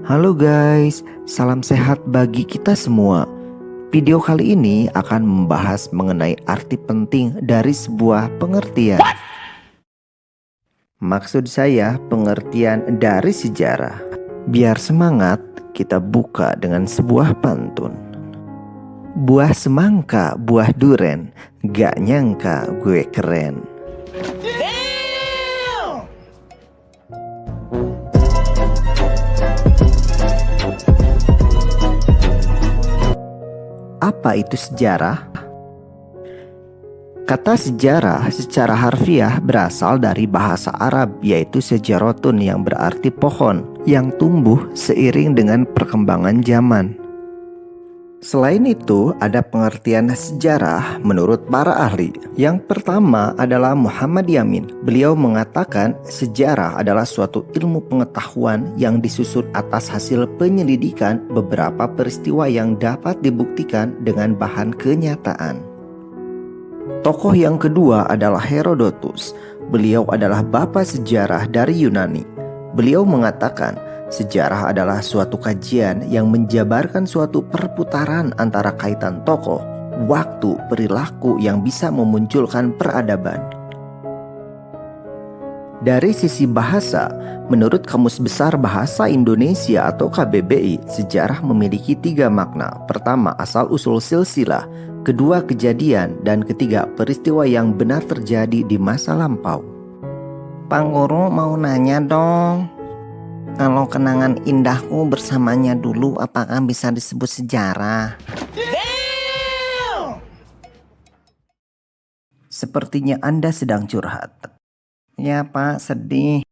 Halo guys, salam sehat bagi kita semua. Video kali ini akan membahas mengenai arti penting dari sebuah pengertian. Maksud saya pengertian dari sejarah. Biar semangat, kita buka dengan sebuah pantun. Buah semangka, buah duren, gak nyangka gue keren. Apa itu sejarah? Kata sejarah secara harfiah berasal dari bahasa Arab, yaitu sejarotun, yang berarti pohon yang tumbuh seiring dengan perkembangan zaman. Selain itu, ada pengertian sejarah menurut para ahli. Yang pertama adalah Muhammad Yamin. Beliau mengatakan sejarah adalah suatu ilmu pengetahuan yang disusun atas hasil penyelidikan beberapa peristiwa yang dapat dibuktikan dengan bahan kenyataan. Tokoh yang kedua adalah Herodotus. Beliau adalah bapak sejarah dari Yunani. Beliau mengatakan sejarah adalah suatu kajian yang menjabarkan suatu perputaran antara kaitan tokoh, waktu, perilaku yang bisa memunculkan peradaban. Dari sisi bahasa, menurut Kamus Besar Bahasa Indonesia atau KBBI, sejarah memiliki 3 makna. Pertama, asal-usul silsilah. Kedua, kejadian. Dan ketiga, peristiwa yang benar terjadi di masa lampau. Pak Guru mau nanya dong. Kalau kenangan indahku bersamanya dulu, apakah bisa disebut sejarah? Damn! Sepertinya Anda sedang curhat. Ya Pak, sedih.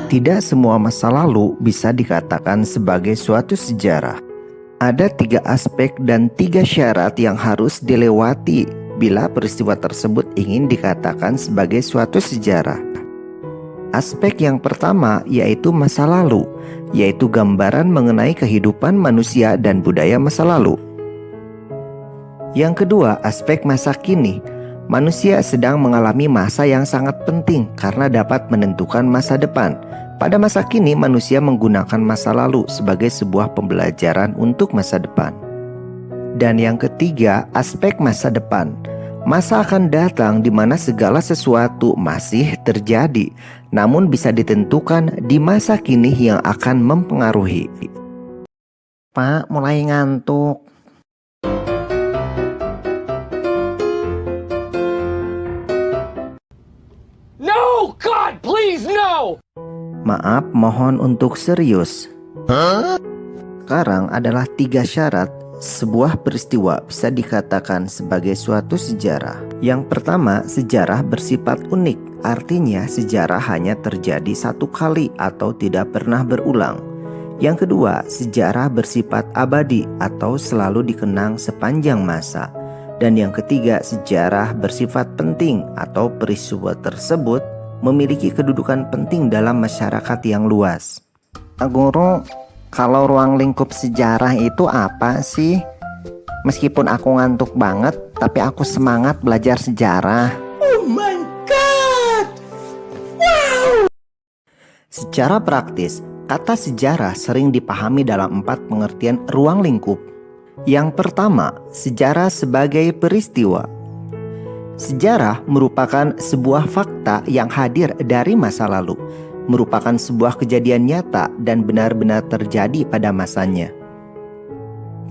Tidak semua masa lalu bisa dikatakan sebagai suatu sejarah. Ada 3 aspek dan 3 syarat yang harus dilewati bila peristiwa tersebut ingin dikatakan sebagai suatu sejarah. Aspek yang pertama yaitu masa lalu, yaitu gambaran mengenai kehidupan manusia dan budaya masa lalu. Yang kedua, aspek masa kini. Manusia sedang mengalami masa yang sangat penting karena dapat menentukan masa depan. Pada masa kini, manusia menggunakan masa lalu sebagai sebuah pembelajaran untuk masa depan. Dan yang ketiga, aspek masa depan. Masa akan datang di mana segala sesuatu masih terjadi, namun bisa ditentukan di masa kini yang akan mempengaruhi. Pak, mulai ngantuk. No, God, please, no! Maaf, mohon untuk serius. Sekarang adalah 3 syarat sebuah peristiwa bisa dikatakan sebagai suatu sejarah. Yang pertama, sejarah bersifat unik. Artinya sejarah hanya terjadi 1 kali atau tidak pernah berulang. Yang kedua, sejarah bersifat abadi atau selalu dikenang sepanjang masa. Dan yang ketiga, sejarah bersifat penting atau peristiwa tersebut memiliki kedudukan penting dalam masyarakat yang luas. Guru, kalau ruang lingkup sejarah itu apa sih? Meskipun aku ngantuk banget, tapi aku semangat belajar sejarah. Oh my God! Wow! Secara praktis, kata sejarah sering dipahami dalam 4 pengertian ruang lingkup. Yang pertama, sejarah sebagai peristiwa. Sejarah merupakan sebuah fakta yang hadir dari masa lalu, merupakan sebuah kejadian nyata dan benar-benar terjadi pada masanya.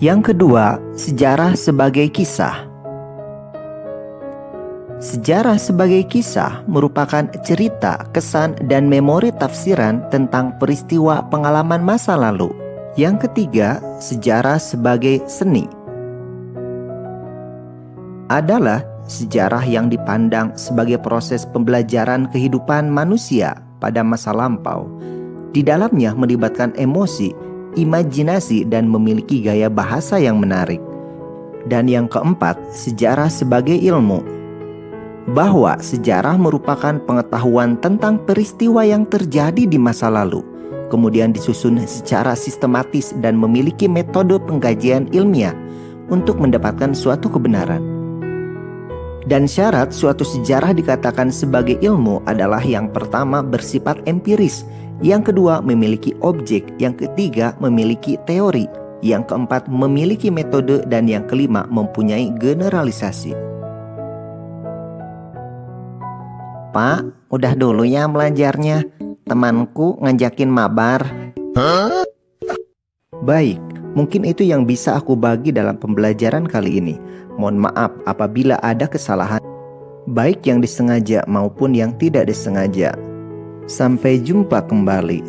Yang kedua, sejarah sebagai kisah. Sejarah sebagai kisah merupakan cerita, kesan, dan memori tafsiran tentang peristiwa pengalaman masa lalu. Yang ketiga, sejarah sebagai seni. Adalah sejarah yang dipandang sebagai proses pembelajaran kehidupan manusia pada masa lampau. Di dalamnya melibatkan emosi, imajinasi, dan memiliki gaya bahasa yang menarik. Dan yang keempat, sejarah sebagai ilmu. Bahwa sejarah merupakan pengetahuan tentang peristiwa yang terjadi di masa lalu, kemudian disusun secara sistematis dan memiliki metode pengkajian ilmiah untuk mendapatkan suatu kebenaran. Dan syarat suatu sejarah dikatakan sebagai ilmu adalah yang pertama bersifat empiris, yang kedua memiliki objek, yang ketiga memiliki teori, yang keempat memiliki metode, dan yang kelima mempunyai generalisasi. Pak, udah dulu ya belajarnya. Temanku ngajakin mabar. Baik, mungkin itu yang bisa aku bagi dalam pembelajaran kali ini. Mohon maaf apabila ada kesalahan, baik yang disengaja maupun yang tidak disengaja. Sampai jumpa kembali.